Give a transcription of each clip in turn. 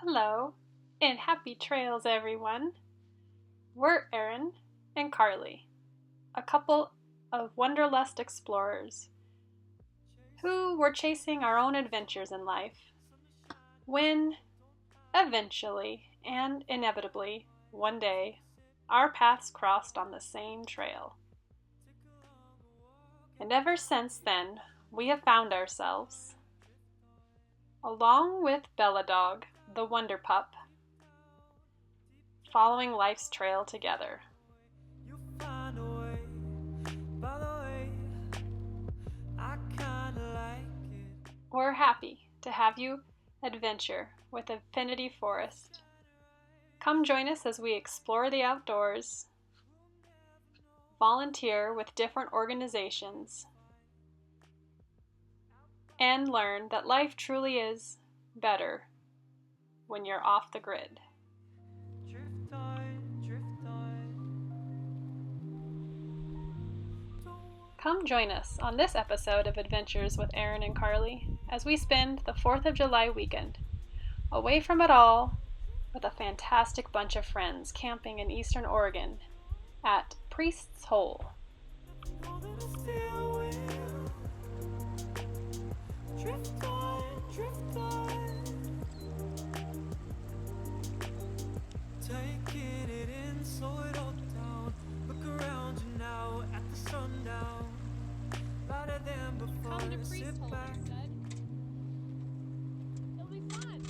Hello, and happy trails, everyone. We're Erin and Carly, a couple of wanderlust explorers who were chasing our own adventures in life when, eventually and inevitably, one day, our paths crossed on the same trail. And ever since then, we have found ourselves, along with Bella Dog, the Wonder Pup, following life's trail together. We're happy to have you adventure with Affinity Forest. Come join us as we explore the outdoors, volunteer with different organizations, and learn that life truly is better when you're off the grid. Come join us on this episode of Adventures with Erin and Carly as we spend the 4th of July weekend away from it all with a fantastic bunch of friends camping in Eastern Oregon at Priest's Hole. Taking it in, slow it all down. Look around you now at the sundown. Lighter than before. Come to Priest Sit Hole, back. I said. It'll be fun.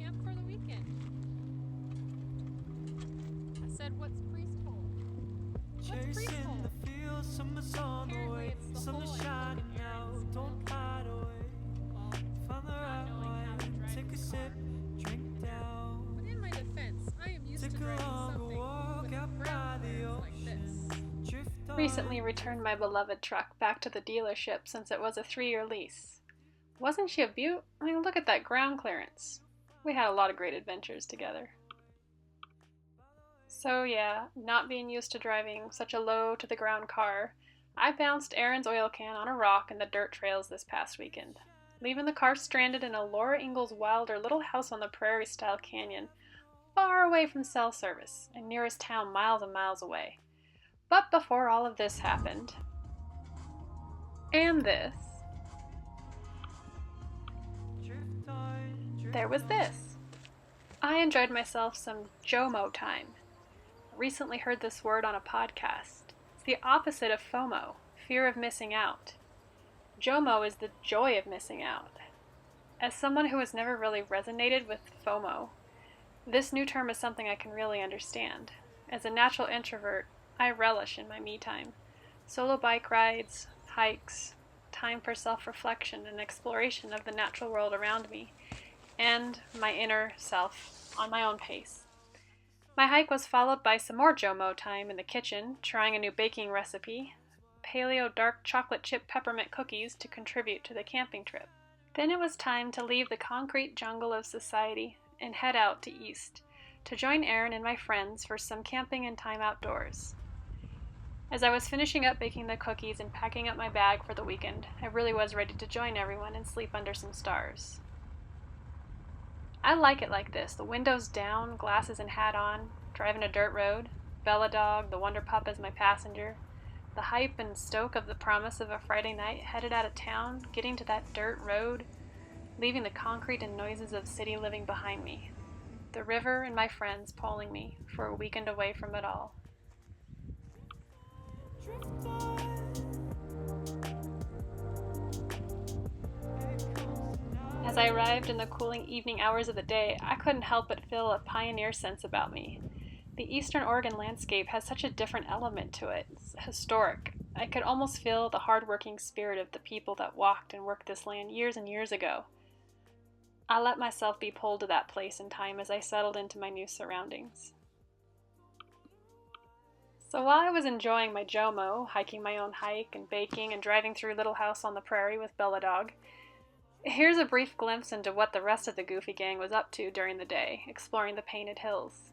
Camp for the weekend. I said, what's Priest Hole? What's Priest Chasing Hole? the fields, summer's on the Apparently way. it's the Sun is hole I shining found in now. Erin's Don't hide away. Well, Find the not right knowing how to wine. drive Take the a sip, car. drink down. But in my defense, I am used Take to a driving longer something walk with out by ground the clearance like ocean. this. Drift on. Recently returned my beloved truck back to the dealership since it was a 3-year lease. Wasn't she a beaut? I mean, look at that ground clearance. We had a lot of great adventures together. So yeah, not being used to driving such a low to the ground car, I bounced Erin's oil can on a rock in the dirt trails this past weekend, leaving the car stranded in a Laura Ingalls Wilder little house on the prairie style canyon, far away from cell service and nearest town miles and miles away. But before all of this happened, and this, Drift on, drift there was on. this. I enjoyed myself some JOMO time. I recently heard this word on a podcast. It's the opposite of FOMO, fear of missing out. JOMO is the joy of missing out. As someone who has never really resonated with FOMO, this new term is something I can really understand. As a natural introvert, I relish in my me time. Solo bike rides, hikes, time for self-reflection and exploration of the natural world around me, and my inner self on my own pace. My hike was followed by some more JOMO time in the kitchen, trying a new baking recipe, paleo dark chocolate chip peppermint cookies to contribute to the camping trip. Then it was time to leave the concrete jungle of society and head out to East, to join Erin and my friends for some camping and time outdoors. As I was finishing up baking the cookies and packing up my bag for the weekend, I really was ready to join everyone and sleep under some stars. I like it like this, the windows down, glasses and hat on, driving a dirt road, Bella Dog, the Wonder Pup as my passenger, the hype and stoke of the promise of a Friday night headed out of town, getting to that dirt road, leaving the concrete and noises of city living behind me, the river and my friends pulling me for a weekend away from it all. Drift on. As I arrived in the cooling evening hours of the day, I couldn't help but feel a pioneer sense about me. The Eastern Oregon landscape has such a different element to it. It's historic. I could almost feel the hard-working spirit of the people that walked and worked this land years and years ago. I let myself be pulled to that place and time as I settled into my new surroundings. So while I was enjoying my JOMO, hiking my own hike and baking and driving through Little House on the Prairie with Bella Dog, here's a brief glimpse into what the rest of the Goofy Gang was up to during the day, exploring the Painted Hills.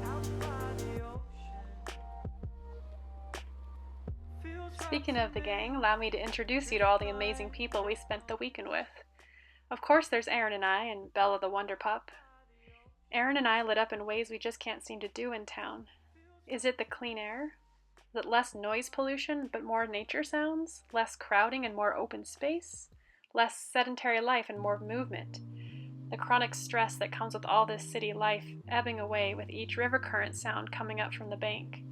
Out by the ocean. Speaking of the gang, allow me to introduce you to all the amazing people we spent the weekend with. Of course, there's Aaron and I, and Bella the Wonder Pup. Aaron and I lit up in ways we just can't seem to do in town. Is it the clean air? Is it less noise pollution but more nature sounds? Less crowding and more open space? Less sedentary life and more movement? The chronic stress that comes with all this city life ebbing away with each river current sound coming up from the bank.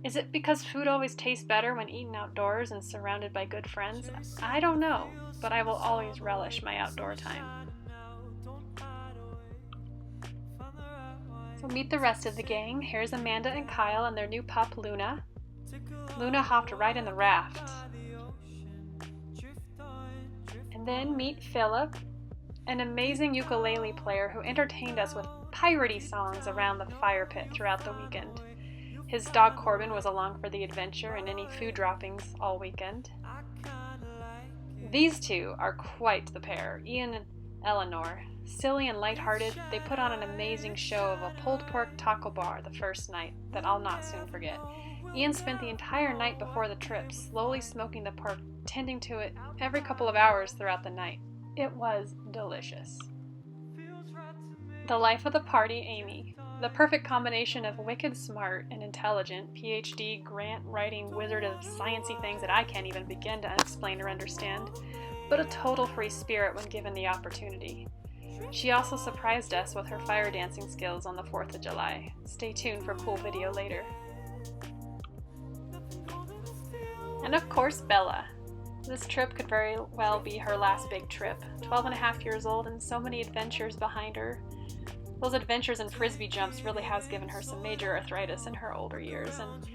Is it because food always tastes better when eaten outdoors and surrounded by good friends? I don't know, but I will always relish my outdoor time. So meet the rest of the gang. Here's Amanda and Kyle and their new pup, Luna. Luna hopped right in the raft. And then meet Philip, an amazing ukulele player who entertained us with piratey songs around the fire pit throughout the weekend. His dog Corbin was along for the adventure and any food droppings all weekend. These two are quite the pair, Ian and Eleanor. Silly and lighthearted, they put on an amazing show of a pulled pork taco bar the first night that I'll not soon forget. Ian spent the entire night before the trip slowly smoking the pork, tending to it every couple of hours throughout the night. It was delicious. The life of the party, Amy. The perfect combination of wicked smart and intelligent, PhD, grant-writing wizard of sciencey things that I can't even begin to explain or understand, but a total free spirit when given the opportunity. She also surprised us with her fire dancing skills on the 4th of July. Stay tuned for a cool video later. And of course, Bella. This trip could very well be her last big trip. 12 and a half years old and so many adventures behind her. Those adventures in frisbee jumps really has given her some major arthritis in her older years, and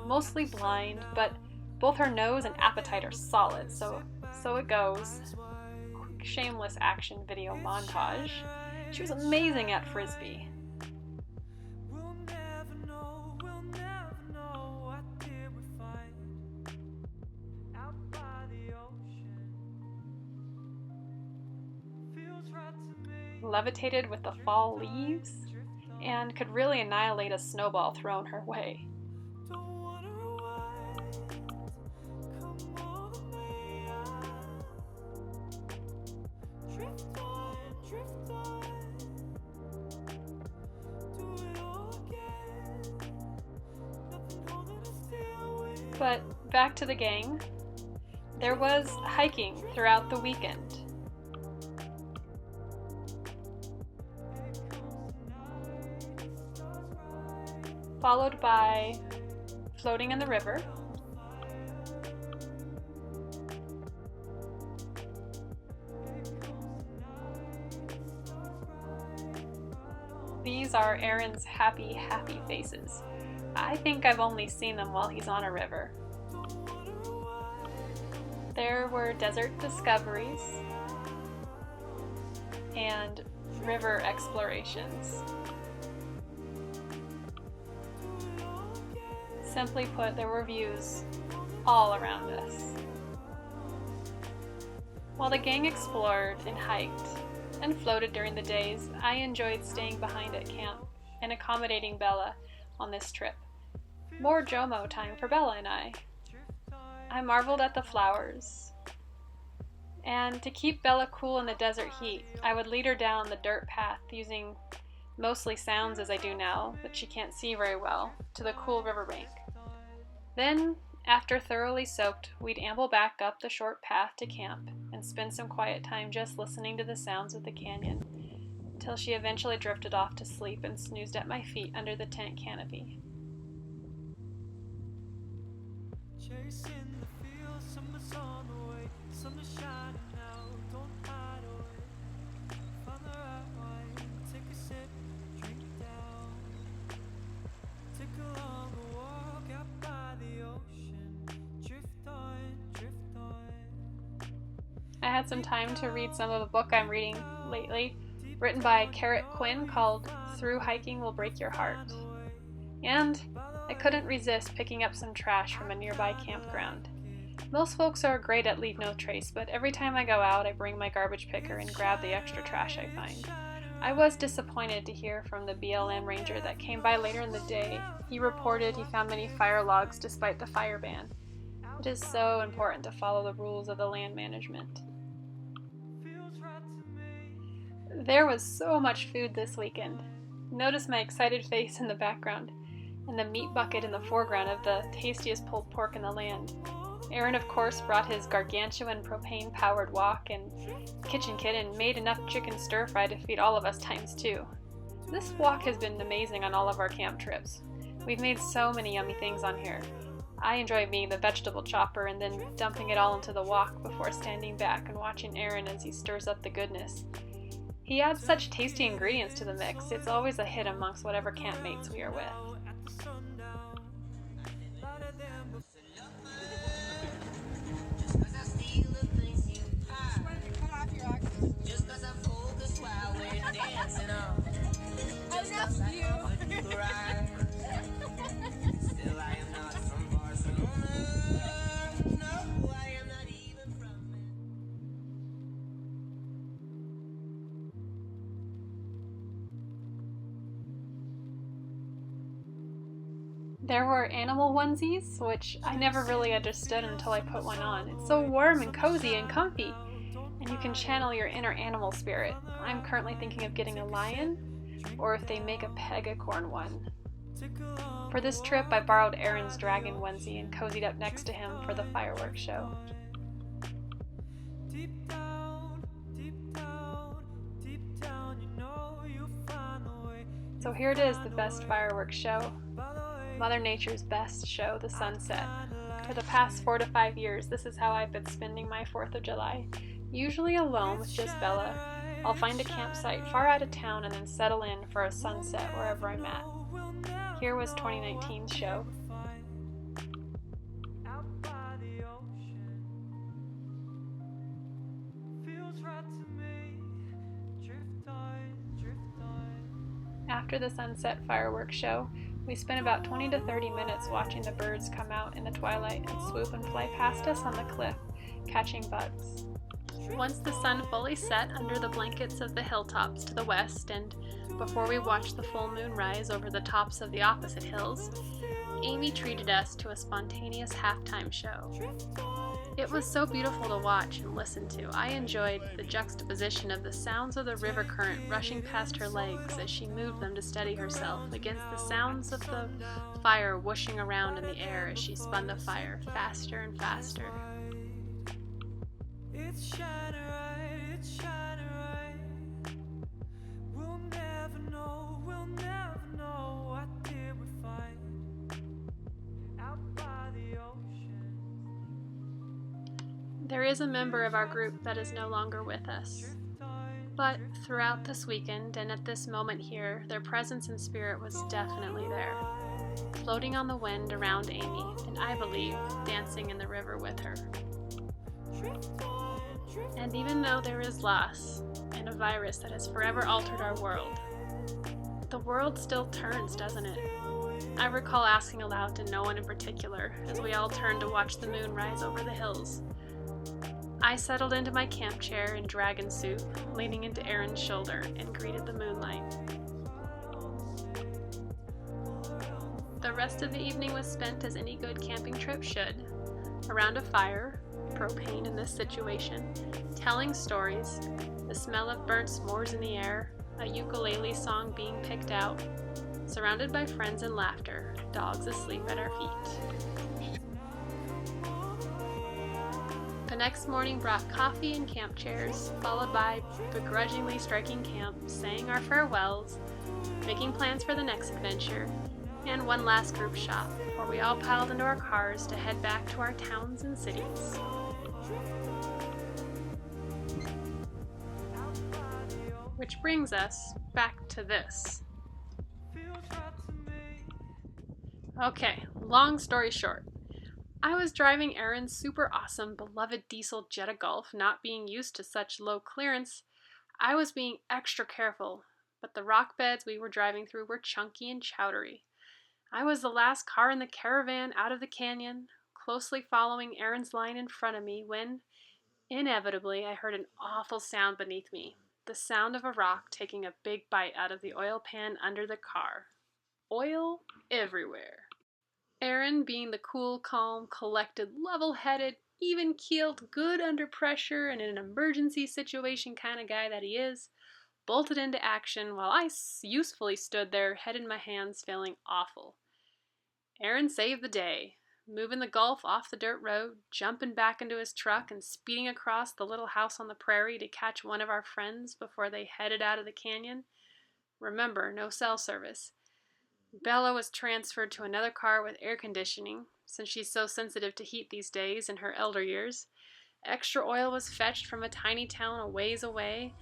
mostly blind, but both her nose and appetite are solid, so it goes. Quick shameless action video montage. She was amazing at frisbee. Levitated with the fall leaves, and could really annihilate a snowball thrown her way. But back to the gang. There was hiking throughout the weekend. Followed by floating in the river, these are Aaron's happy faces. I think I've only seen them while he's on a river. There were desert discoveries and river explorations. Simply put, there were views all around us. While the gang explored and hiked and floated during the days, I enjoyed staying behind at camp and accommodating Bella on this trip. More Jomo time for Bella and I. I marveled at the flowers. And to keep Bella cool in the desert heat, I would lead her down the dirt path using mostly sounds as I do now, that she can't see very well, to the cool riverbank. Then, after thoroughly soaked, we'd amble back up the short path to camp and spend some quiet time just listening to the sounds of the canyon, till she eventually drifted off to sleep and snoozed at my feet under the tent canopy. Chasing the fields, summer's on the way, summer's shining now, don't hide away. Find the right wine, take a sip, drink it down. Take a longer walk out by the ocean, drift on, drift on. I had some time to read some of a book I'm reading lately, written by Carrot Quinn, called Through Hiking Will Break Your Heart. And I couldn't resist picking up some trash from a nearby campground. Most folks are great at leave no trace, but every time I go out, I bring my garbage picker and grab the extra trash I find. I was disappointed to hear from the BLM ranger that came by later in the day. He reported he found many fire logs despite the fire ban. It is so important to follow the rules of the land management. There was so much food this weekend. Notice my excited face in the background, and the meat bucket in the foreground of the tastiest pulled pork in the land. Aaron, of course, brought his gargantuan propane-powered wok and kitchen kit and made enough chicken stir-fry to feed all of us times two. This wok has been amazing on all of our camp trips. We've made so many yummy things on here. I enjoy being the vegetable chopper and then dumping it all into the wok before standing back and watching Aaron as he stirs up the goodness. He adds such tasty ingredients to the mix, it's always a hit amongst whatever campmates we are with. There were animal onesies, which I never really understood until I put one on. It's so warm and cozy and comfy, and you can channel your inner animal spirit. I'm currently thinking of getting a lion, or if they make a pegacorn one. For this trip, I borrowed Aaron's dragon onesie and cozied up next to him for the fireworks show. So here it is, the best fireworks show. Mother Nature's best show, the sunset. For the past 4 to 5 years, this is how I've been spending my 4th of July. Usually alone with just Bella. I'll find a campsite far out of town and then settle in for a sunset wherever I'm at. Here was 2019's show. After the sunset fireworks show, we spent about 20 to 30 minutes watching the birds come out in the twilight and swoop and fly past us on the cliff, catching bugs. Once the sun fully set under the blankets of the hilltops to the west, and before we watched the full moon rise over the tops of the opposite hills, Amy treated us to a spontaneous halftime show. It was so beautiful to watch and listen to. I enjoyed the juxtaposition of the sounds of the river current rushing past her legs as she moved them to steady herself against the sounds of the fire whooshing around in the air as she spun the fire faster and faster. It's shining right, it's shining right. We'll never know what did we find out by the ocean. There is a member of our group that is no longer with us. But throughout this weekend and at this moment here, their presence and spirit was definitely there, floating on the wind around Amy, and I believe dancing in the river with her. And even though there is loss and a virus that has forever altered our world, the world still turns, doesn't it? I recall asking aloud to no one in particular as we all turned to watch the moon rise over the hills. I settled into my camp chair in dragon suit, leaning into Aaron's shoulder, and greeted the moonlight. The rest of the evening was spent as any good camping trip should, around a fire, propane in this situation, telling stories, the smell of burnt s'mores in the air, a ukulele song being picked out, surrounded by friends and laughter, dogs asleep at our feet. The next morning brought coffee and camp chairs, followed by begrudgingly striking camp, saying our farewells, making plans for the next adventure, and one last group shot, before we all piled into our cars to head back to our towns and cities. Which brings us back to this. Okay, long story short. I was driving Aaron's super awesome, beloved diesel Jetta Golf, not being used to such low clearance. I was being extra careful, but the rock beds we were driving through were chunky and chowdery. I was the last car in the caravan out of the canyon, closely following Aaron's line in front of me when, inevitably, I heard an awful sound beneath me. The sound of a rock taking a big bite out of the oil pan under the car. Oil everywhere. Aaron, being the cool, calm, collected, level-headed, even-keeled, good under pressure and in an emergency situation kind of guy that he is, bolted into action while I usefully stood there, head in my hands, feeling awful. Aaron saved the day, moving the Golf off the dirt road, jumping back into his truck, and speeding across the little house on the prairie to catch one of our friends before they headed out of the canyon. Remember, no cell service. Bella was transferred to another car with air conditioning, since she's so sensitive to heat these days in her elder years. Extra oil was fetched from a tiny town a ways away,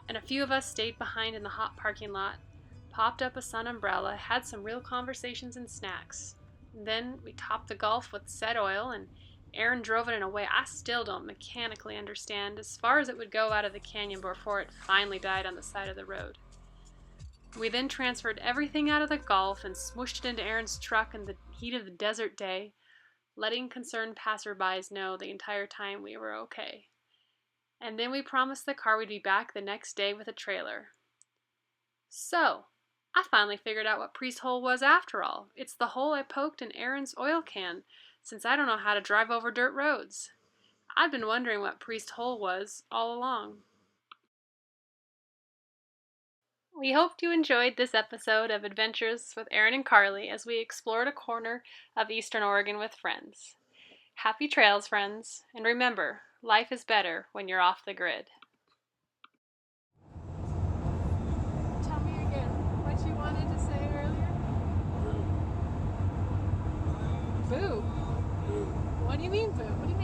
and a few of us stayed behind in the hot parking lot, popped up a sun umbrella, had some real conversations and snacks. Then we topped the Golf with set oil, and Aaron drove it in a way I still don't mechanically understand, as far as it would go out of the canyon before it finally died on the side of the road. We then transferred everything out of the Golf and smooshed it into Aaron's truck in the heat of the desert day, letting concerned passerbys know the entire time we were okay. And then we promised the car we'd be back the next day with a trailer. So, I finally figured out what Priest Hole was after all. It's the hole I poked in Aaron's oil can, since I don't know how to drive over dirt roads. I've been wondering what Priest Hole was all along. We hoped you enjoyed this episode of Adventures with Aaron and Carly as we explored a corner of Eastern Oregon with friends. Happy trails, friends, and remember, life is better when you're off the grid. Tell me again what you wanted to say earlier. Boo. Boo. What do you mean, boo? What do you